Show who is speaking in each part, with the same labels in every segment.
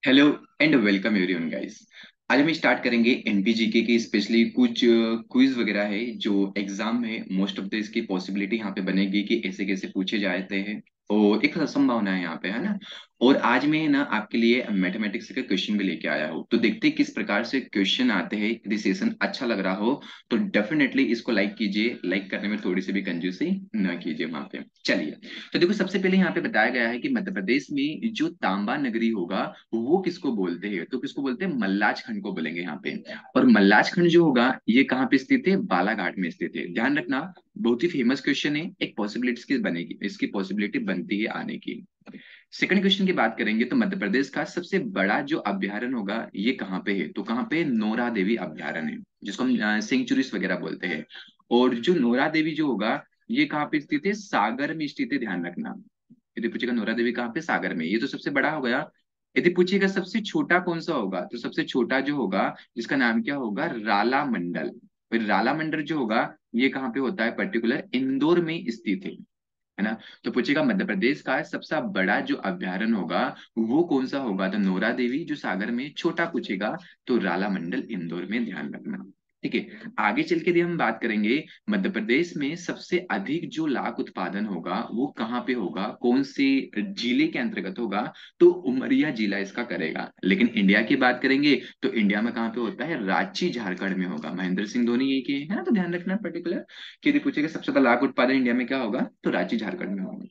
Speaker 1: Hello and welcome everyone guys. आज हम start करेंगे एनपीजीके की स्पेशली कुछ क्विज वगैरह है जो एग्जाम में मोस्ट ऑफ द इसकी पॉसिबिलिटी यहाँ पे बनेगी कि ऐसे कैसे पूछे जाते हैं और एक संभावना है यहाँ पे, है ना। और आज मैं ना आपके लिए मैथमेटिक्स के क्वेश्चन भी लेके आया हूँ, तो देखते हैं किस प्रकार से क्वेश्चन आते हैं। यदि सेशन अच्छा लग रहा हो तो डेफिनेटली इसको लाइक कीजिए, लाइक करने में थोड़ी सी भी कंजूसी ना कीजिए वहां पे। चलिए, तो देखो सबसे पहले यहाँ पे बताया गया है कि मध्य प्रदेश में जो तांबा नगरी होगा वो किसको बोलते हैं, तो किसको बोलते हैं, मल्लाज खंड को बोलेंगे यहाँ पे। और मल्लाज खंड जो होगा ये कहाँ पे स्थित है, बालाघाट में स्थित है, ध्यान रखना। बहुत ही फेमस क्वेश्चन है, एक पॉसिबिलिटी की बनेगी, इसकी पॉसिबिलिटी बनती है आने की। सेकंड क्वेश्चन की बात करेंगे तो मध्य प्रदेश का सबसे बड़ा जो अभ्यारण्य होगा ये कहाँ पे है, तो कहाँ पे, नोरा देवी अभ्यारण्य है, जिसको हम सेंचुरीज वगैरह बोलते हैं। और जो नोरा देवी जो होगा ये कहाँ पे स्थित है, सागर में स्थित है, ध्यान रखना। यदि पूछेगा नोरा देवी कहाँ पे, सागर में, ये तो सबसे बड़ा हो गया। यदि पूछेगा सबसे छोटा कौन सा होगा, तो सबसे छोटा जो होगा जिसका नाम क्या होगा, राला मंडल। फिर राला मंडल जो होगा ये कहाँ पे होता है, पर्टिकुलर इंदौर में स्थित है ना। तो पूछेगा मध्य प्रदेश का सबसे बड़ा जो अभ्यारण्य होगा वो कौन सा होगा, तो नोरा देवी जो सागर में, छोटा पूछेगा तो राला मंडल इंदौर में, ध्यान रखना। ठीक है, आगे चल के यदि हम बात करेंगे मध्य प्रदेश में सबसे अधिक जो लाख उत्पादन होगा वो कहाँ पे होगा, कौन से जिले के अंतर्गत होगा, तो उमरिया जिला इसका करेगा। लेकिन इंडिया की बात करेंगे तो इंडिया में कहाँ पे होता है, रांची झारखंड में होगा। महेंद्र सिंह धोनी यही के है ना, तो ध्यान रखना पर्टिकुलर कि यदि पूछेगा सबसे ज्यादा लाख उत्पादन इंडिया में क्या होगा, तो रांची झारखंड में होगा।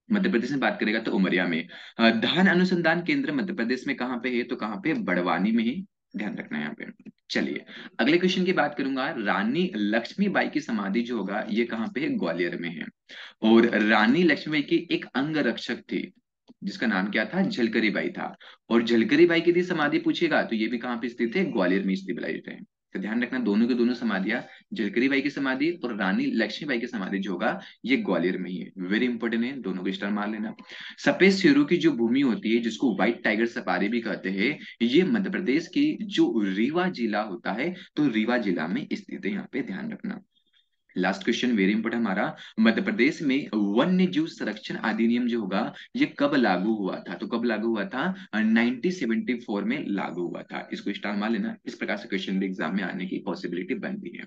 Speaker 1: मध्य प्रदेश में बात करेगा तो उमरिया में। धान अनुसंधान केंद्र मध्य प्रदेश में कहाँ पे है, तो कहाँ पे, बड़वानी में है, ध्यान रखना यहाँ पे। चलिए, अगले क्वेश्चन की बात करूंगा। रानी लक्ष्मीबाई की समाधि जो होगा ये कहाँ पे है, ग्वालियर में है। और रानी लक्ष्मीबाई की एक अंगरक्षक थी जिसका नाम क्या था, झलकरी बाई था। और झलकरी बाई की यदि समाधि पूछेगा तो ये भी कहाँ पे स्थित है, ग्वालियर में स्थित है। तो ध्यान रखना, दोनों के दोनों समाधियां, झलकरी बाई की समाधि और रानी लक्ष्मीबाई की समाधि जो होगा ये ग्वालियर में ही है। वेरी इंपॉर्टेंट है, दोनों को स्टार मार लेना। सफेद शेरों की जो भूमि होती है जिसको व्हाइट टाइगर सफारी भी कहते हैं, ये मध्य प्रदेश की जो रीवा जिला होता है, तो रीवा जिला में स्थित है, यहाँ पे ध्यान रखना। लास्ट क्वेश्चन वेरी इंपोर्टेंट हमारा। मध्य प्रदेश में वन्य जीव संरक्षण अधिनियम जो होगा ये कब लागू हुआ था, तो कब लागू हुआ था, 1974 में लागू हुआ था। इसको स्टार मान लेना, इस प्रकार से क्वेश्चन एग्जाम में आने की पॉसिबिलिटी बनती है।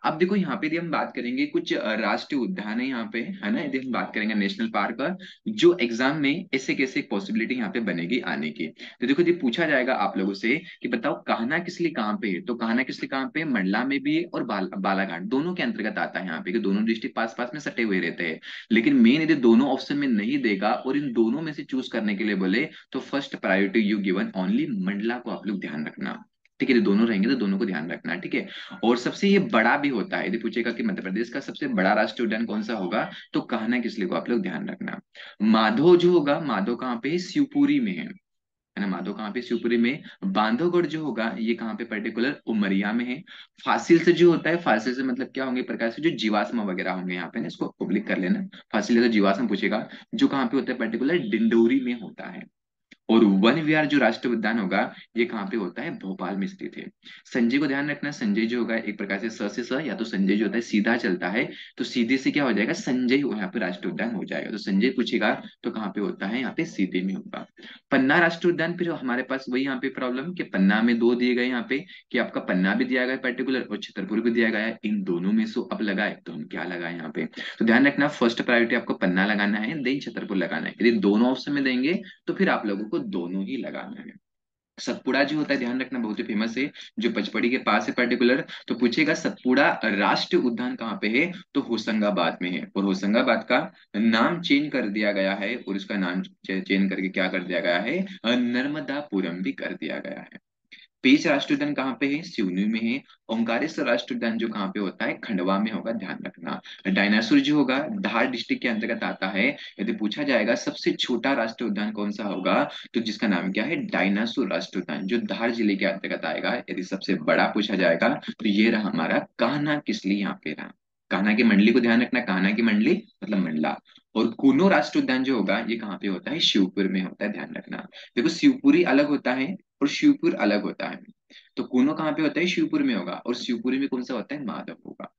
Speaker 1: अब देखो यहाँ पे यदि हम बात करेंगे कुछ राष्ट्रीय उद्यान है यहाँ पे, है ना, यदि हम बात करेंगे नेशनल पार्क का, जो एग्जाम में ऐसे कैसे पॉसिबिलिटी यहाँ पे बनेगी आने की। तो देखो, यदि पूछा जाएगा आप लोगों से कि बताओ कान्हा किसली कहाँ पे है, तो कान्हा किसली कहाँ पे है, मंडला में भी है और बालाघाट दोनों के अंतर्गत आता है यहाँ पे, कि दोनों डिस्ट्रिक्ट पास पास में सटे हुए रहते हैं। लेकिन मेन यदि दोनों ऑप्शन में नहीं देगा और इन दोनों में से चूज करने के लिए बोले तो first priority you given only Mandla को आप लोग ध्यान रखना। ठीक है, यदि दोनों रहेंगे तो दोनों को ध्यान रखना, ठीक है। और सबसे ये बड़ा भी होता है, यदि पूछेगा कि मध्य प्रदेश का सबसे बड़ा राष्ट्रीय उद्यान कौन सा होगा, तो कान्हा किसली को आप लोग ध्यान रखना। माधव जो होगा, माधव कहाँ पे है, शिवपुरी में है ना, माधव कहाँ पे, शिवपुरी में। बांधवगढ़ जो होगा ये कहाँ पे, पर्टिकुलर उमरिया में है। फासिल से जो होता है, फासिल से मतलब क्या होंगे, प्रकार से जो जीवाश्म वगैरह होंगे यहाँ पे ना, इसको पब्लिक कर लेना। फासिल से जीवाश्म पूछेगा जो कहाँ पे होता है, पर्टिकुलर डिंडोरी में होता है। और वन विहार जो राष्ट्रीय उद्यान होगा ये कहाँ पे होता है, भोपाल में स्थित है। संजय को ध्यान रखना, संजय जो होगा एक प्रकार से स से स, या तो संजय जो होता है सीधा चलता है, तो सीधे से क्या हो जाएगा, संजय यहाँ पे राष्ट्रीय उद्यान हो जाएगा। तो संजय पूछेगा तो कहाँ पे होता है, यहाँ पे सीधे में होगा। पन्ना राष्ट्रीय उद्यान, फिर हमारे पास वही यहाँ पे प्रॉब्लम कि पन्ना में दो दिए गए यहाँ पे, कि आपका पन्ना भी दिया गया पर्टिकुलर और छतरपुर भी दिया गया है, इन दोनों में से अब लगाए तो हम क्या लगाए यहाँ पे। तो ध्यान रखना, फर्स्ट प्रायोरिटी आपको पन्ना लगाना है, देन छतरपुर लगाना है। यदि दोनों ऑप्शन में देंगे तो फिर आप लोगों को दोनों ही लगाना है। सतपुड़ा जो होता है, ध्यान रखना, बहुत ही फेमस है, जो पचपड़ी के पास है पर्टिकुलर। तो पूछेगा सतपुड़ा राष्ट्रीय उद्यान कहाँ पे है, तो होशंगाबाद में है। और होशंगाबाद का नाम चेंज कर दिया गया है, और इसका नाम चेंज करके क्या कर दिया गया है, नर्मदापुरम भी कर दिया गया है। पेंच राष्ट्रीय उद्यान कहाँ पे है, सिवनी में है। ओंकारेश्वर राष्ट्रीय उद्यान जो कहाँ पे होता है, खंडवा में होगा, ध्यान रखना। डायनासोर जो होगा धार डिस्ट्रिक्ट के अंतर्गत आता है। यदि पूछा जाएगा सबसे छोटा राष्ट्रीय उद्यान कौन सा होगा, तो जिसका नाम क्या है, डायनासोर राष्ट्रीय उद्यान, जो धार जिले के अंतर्गत आएगा। यदि सबसे बड़ा पूछा जाएगा तो ये रहा हमारा कान्हा किसली, यहाँ पे रहा। कान्हा की मंडली को ध्यान रखना, कान्हा की मंडली मतलब मंडला। और कूनो राष्ट्रीय उद्यान जो होगा ये कहाँ पे होता है, शिवपुर में होता है, ध्यान रखना। देखो शिवपुरी अलग होता है और शिवपुर अलग होता है। तो कूनो कहाँ पे होता है, शिवपुरी में होगा, और शिवपुरी में कौन सा होता है, माधव होगा।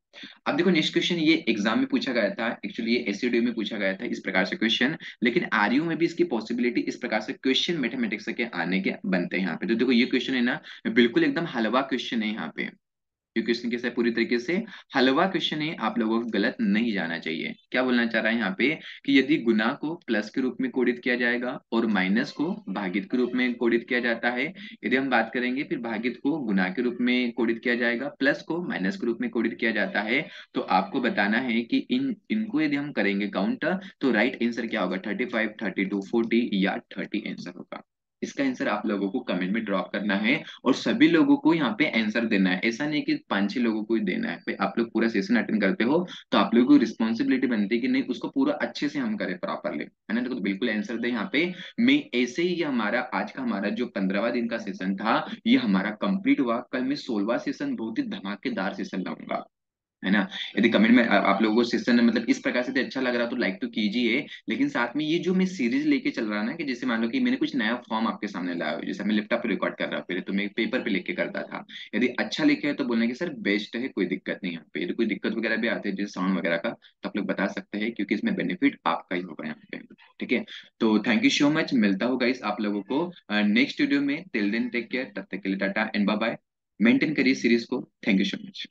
Speaker 1: अब देखो नेक्स्ट क्वेश्चन, ये एग्जाम में पूछा गया था, एक्चुअली ये एससीडी में पूछा गया था इस प्रकार से क्वेश्चन, लेकिन आरयू में भी इसकी पॉसिबिलिटी इस प्रकार से क्वेश्चन मैथमेटिक्स के आने के बनते हैं यहाँ पे। तो देखो ये क्वेश्चन है ना, बिल्कुल एकदम हलवा क्वेश्चन है यहाँ पे, ये क्वेश्चन कैसा है, पूरी तरीके से हलवा क्वेश्चन है, आप लोगों को गलत नहीं जाना चाहिए। क्या बोलना चाह रहा है यहाँ पे, कि यदि गुना को प्लस के रूप में कोडित किया जाएगा और माइनस को भागित के रूप में कोडित किया जाता है, यदि हम बात करेंगे फिर भागित को गुना के रूप में कोडित किया जाएगा, प्लस को माइनस के रूप में कोडित किया जाता है, तो आपको बताना है कि इनको यदि हम करेंगे काउंट, तो राइट आंसर क्या होगा, 35, 32, 40 या 30 आंसर होगा। इसका आंसर आप लोगों को कमेंट में ड्रॉप करना है, और सभी लोगों को यहाँ पे आंसर देना है, ऐसा नहीं कि 5-6 लोगों को ही देना है। भाई आप लोग पूरा सेशन अटेंड करते हो, तो आप लोगों को रिस्पॉन्सिबिलिटी बनती है कि नहीं, उसको पूरा अच्छे से हम करें प्रॉपरली, है ना। तो बिल्कुल आंसर दे यहाँ पे। मैं ऐसे ही, ये हमारा आज का हमारा जो 15वां दिन का सेशन था, ये हमारा कंप्लीट हुआ। कल मैं 16वां सेशन बहुत ही धमाकेदार सेशन लाऊंगा, है ना। यदि कमेंट में आप लोगों को सेशन मतलब इस प्रकार से अच्छा लग रहा तो लाइक तो कीजिए, लेकिन साथ में ये जो मैं सीरीज लेके चल रहा ना, कि जैसे मान लो कि मैंने कुछ नया फॉर्म आपके सामने लाया हो, जैसे मैं लैपटॉप पे रिकॉर्ड कर रहा हूँ, पहले तो मैं पेपर पे लिख के करता था, यदि अच्छा लिखे है तो बोलने की सर बेस्ट है, कोई दिक्कत नहीं। यहाँ पे यदि कोई दिक्कत वगैरह भी आती है जैसे साउंड वगैरह का, तो आप लोग बता सकते हैं, क्योंकि इसमें बेनिफिट आपका ही होगा यहाँ पे। ठीक है, तो थैंक यू सो मच, मिलता हूँ गाइस आप लोगों को नेक्स्ट वीडियो में। टिल देन टेक केयर, तब तक के लिए tata and bye bye. Maintain करिए सीरीज को, थैंक यू सो मच।